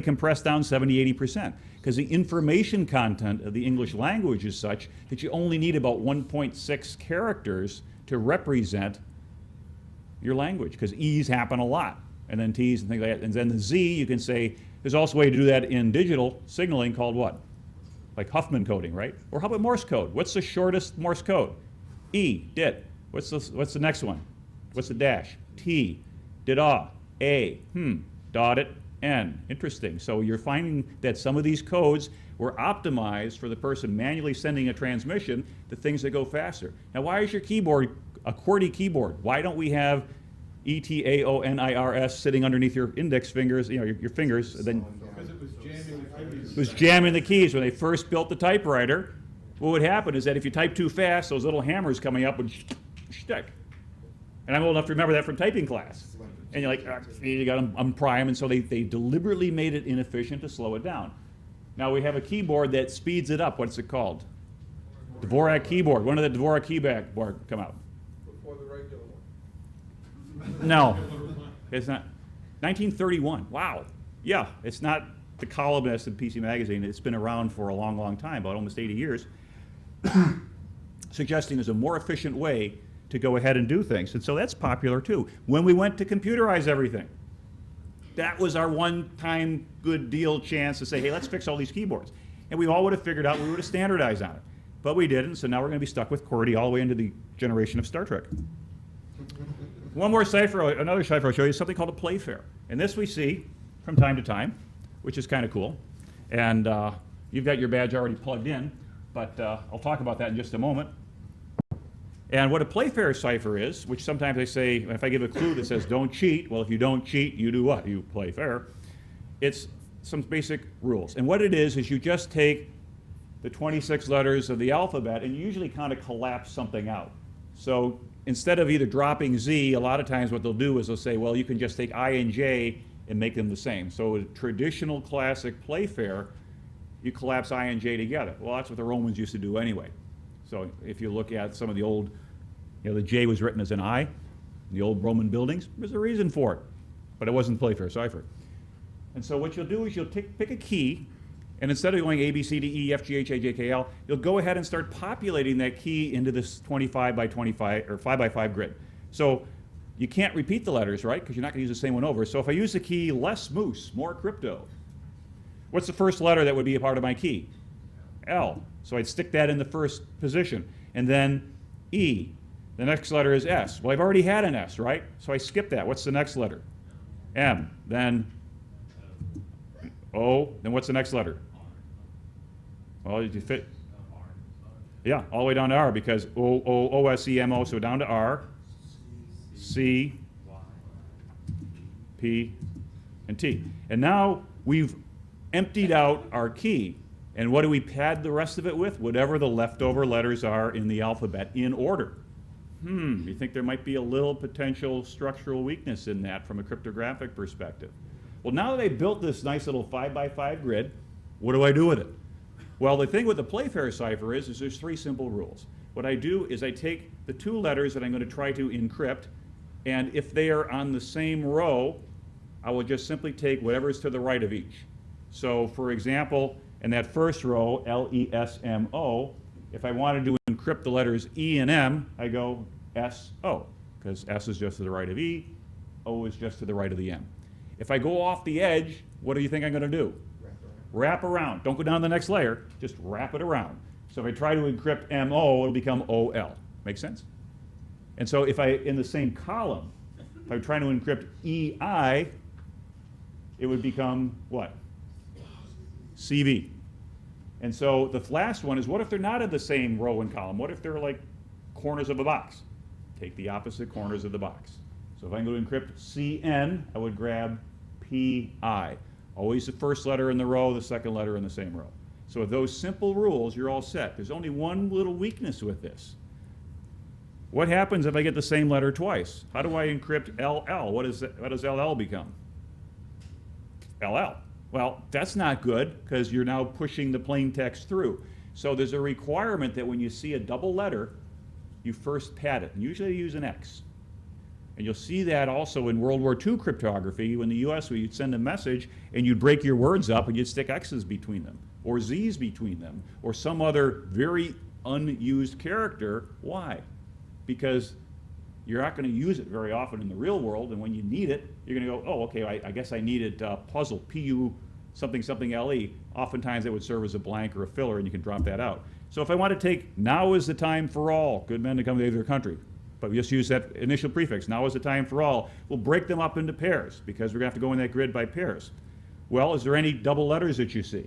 compressed down 70–80%, because the information content of the English language is such that you only need about 1.6 characters to represent your language, because E's happen a lot, and then T's and things like that. And then the Z, you can say, there's also a way to do that in digital signaling called what? Like Huffman coding, right? Or how about Morse code? What's the shortest Morse code? E, dit. What's the next one? What's the dash? T, did-ah, A, dot it, N. Interesting. So you're finding that some of these codes were optimized for the person manually sending a transmission to things that go faster. Now, why is your keyboard a QWERTY keyboard? Why don't we have ETAONIRS sitting underneath your index fingers, you know, your fingers? And then because it was jamming the keys. it was jamming the keys. When they first built the typewriter, what would happen is that if you type too fast, those little hammers coming up would stick. And I'm old enough to remember that from typing class. And you're like, you got to unprime, and so they deliberately made it inefficient to slow it down. Now we have a keyboard that speeds it up. What's it called? Dvorak keyboard. When did the Dvorak keyboard come out? Before the regular one. No, it's not. 1931. Wow. Yeah, it's not the columnist in PC Magazine. It's been around for a long, long time, about almost 80 years, suggesting there's a more efficient way to go ahead and do things. And so that's popular too. When we went to computerize everything, that was our one-time good deal chance to say, hey, let's fix all these keyboards. And we all would have figured out, we would have standardized on it. But we didn't, so now we're going to be stuck with QWERTY all the way into the generation of Star Trek. One more cipher, another cipher I'll show you, is something called a Playfair. And this we see from time to time, which is kind of cool. And you've got your badge already plugged in, but I'll talk about that in just a moment. And what a Playfair cipher is, which sometimes they say, if I give a clue that says don't cheat, well, if you don't cheat, you do what? You play fair. It's some basic rules. And what it is you just take the 26 letters of the alphabet and you usually kind of collapse something out. So instead of either dropping Z, a lot of times what they'll do is they'll say, well, you can just take I and J and make them the same. So a traditional classic Playfair, you collapse I and J together. Well, that's what the Romans used to do anyway. So if you look at some of the old, you know, the J was written as an I in the old Roman buildings. There's a reason for it, but it wasn't Playfair cipher. And so what you'll do is you'll pick a key, and instead of going A, B, C, D, E, F, G, H, I, J, K, L, you'll go ahead and start populating that key into this 25 by 25 or 5 by 5 grid. So you can't repeat the letters, right? Because you're not going to use the same one over. So if I use the key less moose, more crypto, what's the first letter that would be a part of my key? L. So I'd stick that in the first position. And then E. The next letter is S. Well, I've already had an S, right? So I skip that. What's the next letter? M. Then O. Then what's the next letter? Well, you fit. Yeah, all the way down to R, because O, S, E, M, O. So down to R, C, P, and T. And now we've emptied out our key. And what do we pad the rest of it with? Whatever the leftover letters are in the alphabet in order. You think there might be a little potential structural weakness in that from a cryptographic perspective? Well, now that they built this nice little 5 by 5 grid, what do I do with it? Well, the thing with the Playfair cipher is there's 3 simple rules. What I do is I take the 2 letters that I'm going to try to encrypt, and if they are on the same row, I will just simply take whatever is to the right of each. So, for example, in that first row, L-E-S-M-O, if I wanted to encrypt the letters E and M, I go S-O, because S is just to the right of E, O is just to the right of the M. If I go off the edge, what do you think I'm going to do? Wrap around. Don't go down to the next layer, just wrap it around. So if I try to encrypt M-O, it'll become O-L. Make sense? And so if I, in the same column, if I'm trying to encrypt E-I, it would become what? CV. And so the last one is, what if they're not in the same row and column? What if they're like corners of a box? Take the opposite corners of the box. So if I'm going to encrypt CN, I would grab PI. Always the first letter in the row, the second letter in the same row. So with those simple rules, you're all set. There's only one little weakness with this. What happens if I get the same letter twice? How do I encrypt LL? What does LL become? LL. Well, that's not good, because you're now pushing the plain text through. So there's a requirement that when you see a double letter, you first pad it. And usually you use an X. And you'll see that also in World War II cryptography, when the US, where you'd send a message and you'd break your words up and you'd stick X's between them, or Z's between them, or some other very unused character. Why? Because you're not going to use it very often in the real world, and when you need it, you're going to go, oh, okay, I guess I needed puzzle, P-U something something L-E. Oftentimes that would serve as a blank or a filler, and you can drop that out. So if I want to take, now is the time for all good men to come to their country, but we just use that initial prefix, now is the time for all, we'll break them up into pairs, because we're going to have to go in that grid by pairs. Well, is there any double letters that you see?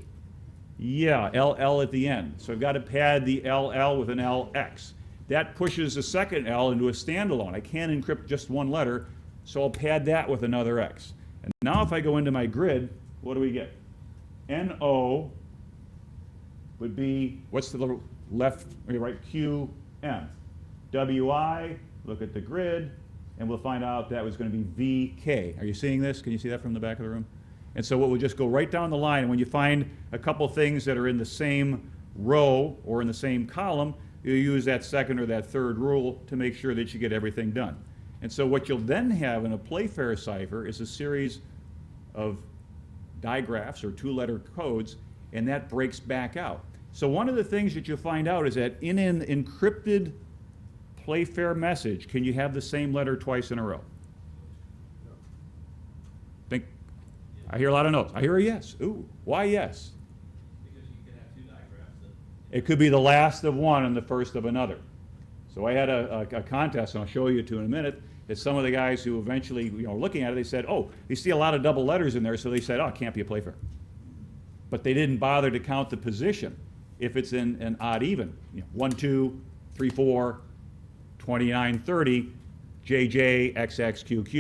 Yeah, LL at the end. So I've got to pad the LL with an LX. That pushes the second L into a standalone. I can't encrypt just one letter, so I'll pad that with another X. And now if I go into my grid, what do we get? NO would be, what's the left, right, QM. WI, look at the grid, and we'll find out that was going to be VK. Are you seeing this? Can you see that from the back of the room? And so we'll just go right down the line, and when you find a couple things that are in the same row or in the same column, you use that second or that third rule to make sure that you get everything done. And so what you'll then have in a Playfair cipher is a series of digraphs or two-letter codes, and that breaks back out. So one of the things that you'll find out is that in an encrypted Playfair message, can you have the same letter twice in a row? Think. I hear a lot of no's. I hear a yes. Ooh, why yes? Because you can have two digraphs. It could be the last of one and the first of another. So I had a contest, and I'll show you two in a minute, that some of the guys who eventually, looking at it, they said, oh, they see a lot of double letters in there, so they said, oh, it can't be a Playfair. But they didn't bother to count the position if it's in an odd even. 1, 2, 3, 4, 29, 30, JJ, XX, QQ,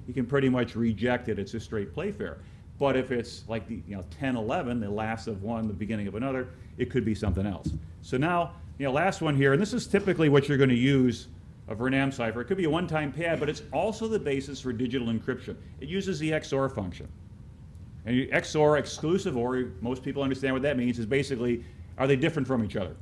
you can pretty much reject it. It's a straight Playfair. But if it's like the 10, 11, the last of one, the beginning of another, it could be something else. So now, last one here, and this is typically what you're going to use a Vernam cipher. It could be a one-time pad, but it's also the basis for digital encryption. It uses the XOR function. And XOR, exclusive OR, most people understand what that means, is basically, are they different from each other?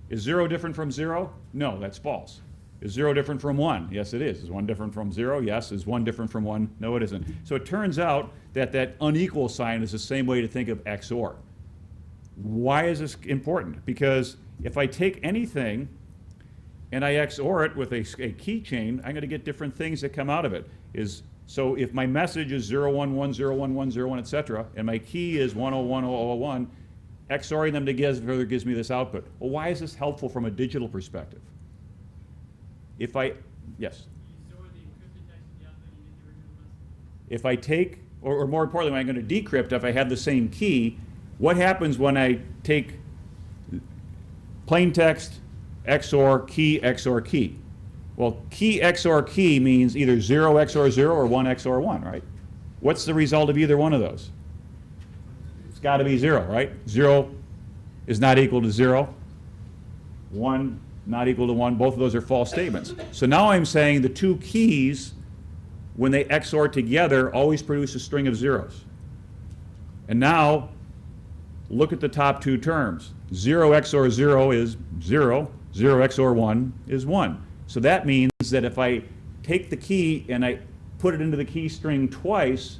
Is 0 different from 0? No, that's false. Is 0 different from 1? Yes, it is. Is 1 different from 0? Yes. Is 1 different from 1? No, it isn't. So it turns out that that unequal sign is the same way to think of XOR. Why is this important? Because if I take anything and I XOR it with a keychain, I'm going to get different things that come out of it. So if my message is 011, 011, 01, etc., and my key is 101, 0001, XORing them together gives me this output. Well, why is this helpful from a digital perspective? If I, yes? If I take, or more importantly, when I'm going to decrypt, if I have the same key, what happens when I take plain text, XOR key? Well, key XOR key means either 0 XOR 0 or 1 XOR 1, right? What's the result of either one of those? It's got to be 0, right? 0 is not equal to 0. 1 not equal to 1. Both of those are false statements. So now I'm saying the two keys, when they XOR together, always produce a string of zeros. And now, look at the top two terms. 0 XOR 0 is 0. 0 XOR 1 is 1. So that means that if I take the key and I put it into the key string twice,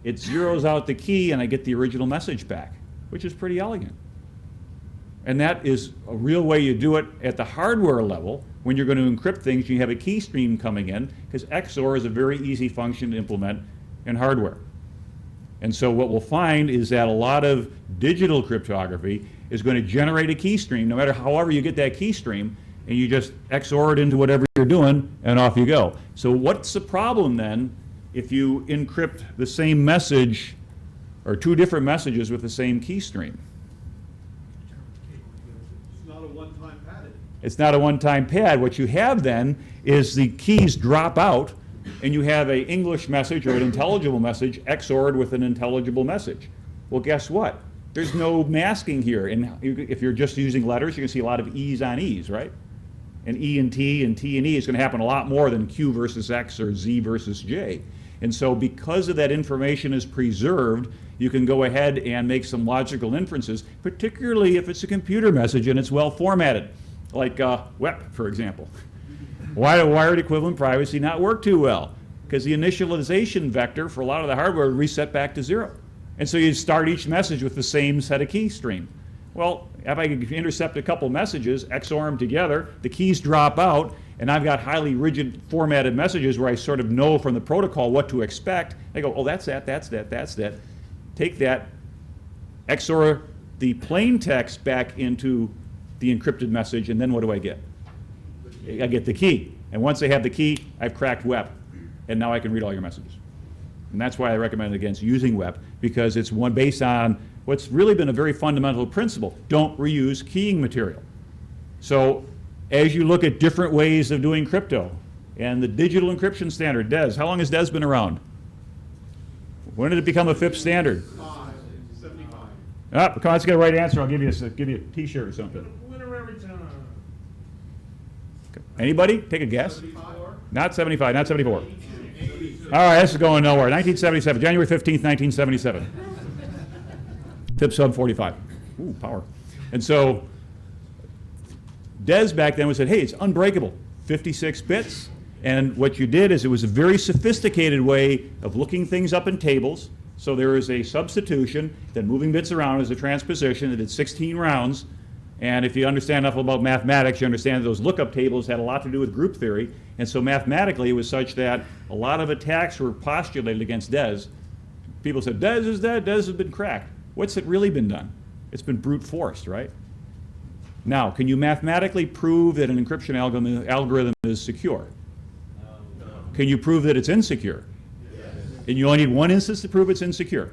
it zeroes out the key and I get the original message back, which is pretty elegant. And that is a real way you do it at the hardware level when you're going to encrypt things. You have a key stream coming in, because XOR is a very easy function to implement in hardware. And so what we'll find is that a lot of digital cryptography is going to generate a key stream, no matter however you get that key stream, and you just XOR it into whatever you're doing, and off you go. So what's the problem then if you encrypt the same message or two different messages with the same key stream? It's not a one-time padding. It's not a one-time pad. What you have then is the keys drop out, and you have an English message or an intelligible message XORed with an intelligible message. Well, guess what? There's no masking here. And if you're just using letters, you can see a lot of E's on E's, right? And E and T and E is going to happen a lot more than Q versus X or Z versus J. And so because of that information is preserved, you can go ahead and make some logical inferences, particularly if it's a computer message and it's well formatted, like WEP, for example. Why did wired equivalent privacy not work too well? Because the initialization vector for a lot of the hardware would reset back to 0. And so you start each message with the same set of key stream. Well, if I can intercept a couple messages, XOR them together, the keys drop out, and I've got highly rigid formatted messages where I sort of know from the protocol what to expect. I go, oh, that's that, that's that, that's that. Take that, XOR the plain text back into the encrypted message, and then what do I get? I get the key. And once I have the key, I've cracked WEP. And now I can read all your messages. And that's why I recommend against using WEP, because it's one based on what's really been a very fundamental principle. Don't reuse keying material. So as you look at different ways of doing crypto, and the digital encryption standard, DES, how long has DES been around? When did it become a FIPS standard? 75. Ah, come on, let's get a right answer. I'll give you a t-shirt or something. Winner every time. Anybody? Take a guess. 75? Not 75, not 74. All right, this is going nowhere. 1977, January 15th, 1977. FIPS sub 45. Ooh, power. And so DES back then was said, hey, it's unbreakable, 56 bits. And what you did is it was a very sophisticated way of looking things up in tables. So there is a substitution, then moving bits around is a transposition. It did 16 rounds. And if you understand enough about mathematics, you understand that those lookup tables had a lot to do with group theory. And so mathematically, it was such that a lot of attacks were postulated against DES. People said, DES is dead, DES has been cracked. What's it really been done? It's been brute forced, right? Now, can you mathematically prove that an encryption algorithm is secure? Can you prove that it's insecure? And you only need one instance to prove it's insecure.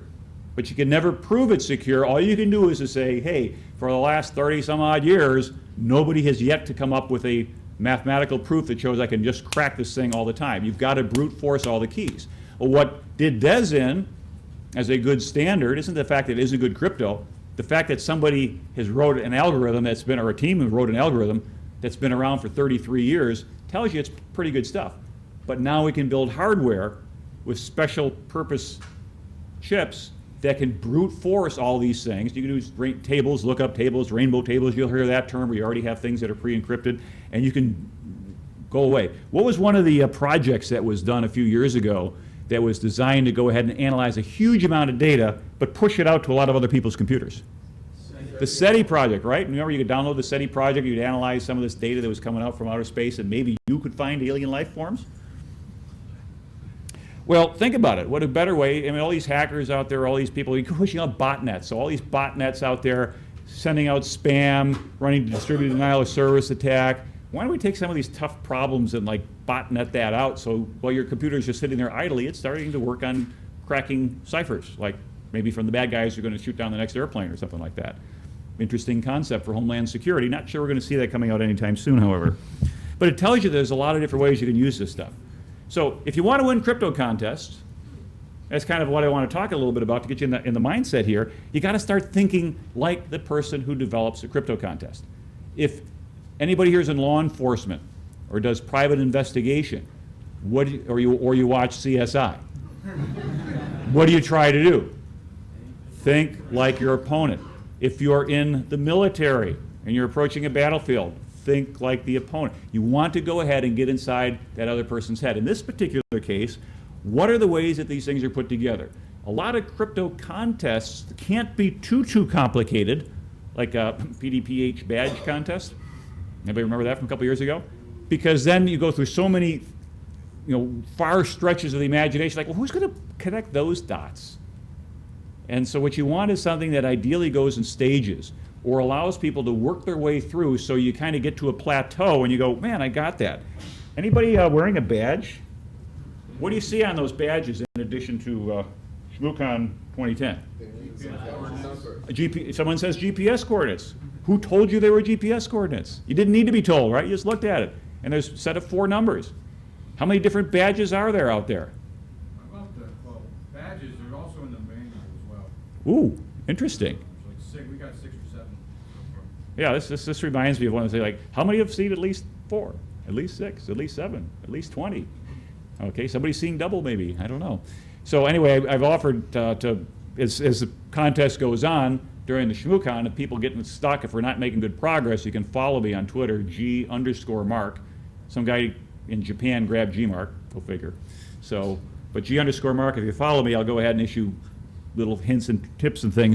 But you can never prove it's secure. All you can do is to say, hey, for the last 30 some odd years, nobody has yet to come up with a mathematical proof that shows I can just crack this thing all the time. You've got to brute force all the keys. Well, what did DES in as a good standard isn't the fact that it isn't good crypto. The fact that somebody has wrote an algorithm that's been, or a team who wrote an algorithm that's been around for 33 years tells you it's pretty good stuff. But now we can build hardware with special purpose chips that can brute force all these things. You can do tables, lookup tables, rainbow tables. You'll hear that term where you already have things that are pre-encrypted, and you can go away. What was one of the projects that was done a few years ago that was designed to go ahead and analyze a huge amount of data, but push it out to a lot of other people's computers? The SETI project, right? Remember, you could download the SETI project, you could analyze some of this data that was coming out from outer space, and maybe you could find alien life forms? Well, think about it. What a better way. I mean, all these hackers out there, all these people, you're pushing out botnets. So all these botnets out there sending out spam, running distributed denial of service attack. Why don't we take some of these tough problems and like botnet that out so while your computer is just sitting there idly, it's starting to work on cracking ciphers, like maybe from the bad guys who are going to shoot down the next airplane or something like that. Interesting concept for Homeland Security. Not sure we're going to see that coming out anytime soon, however. But it tells you there's a lot of different ways you can use this stuff. So if you want to win crypto contests, that's kind of what I want to talk a little bit about to get you in the mindset here. You got to start thinking like the person who develops a crypto contest. If anybody here is in law enforcement or does private investigation, or you watch CSI, what do you try to do? Think like your opponent. If you're in the military and you're approaching a battlefield, think like the opponent. You want to go ahead and get inside that other person's head. In this particular case, what are the ways that these things are put together? A lot of crypto contests can't be too complicated, like a PDPH badge contest. Anybody remember that from a couple years ago? Because then you go through so many, far stretches of the imagination, like, well, who's going to connect those dots? And so what you want is something that ideally goes in stages, or allows people to work their way through, so you kind of get to a plateau and you go, man, I got that. Anybody wearing a badge? What do you see on those badges in addition to ShmooCon 2010? Someone says GPS coordinates. Who told you they were GPS coordinates? You didn't need to be told, right? You just looked at it. And there's a set of 4 numbers. How many different badges are there out there? Well, badges are also in the manual as well. Ooh, interesting. We got 6 or 7. Yeah, this reminds me of one to say, like, how many have seen at least 4, at least 6, at least 7, at least 20? Okay, somebody's seeing double maybe, I don't know. So anyway, I've offered as the contest goes on during the ShmooCon, if people get stuck, if we're not making good progress, you can follow me on Twitter, G_Mark. Some guy in Japan grabbed Gmark, go figure. So, but G_Mark, if you follow me, I'll go ahead and issue little hints and tips and things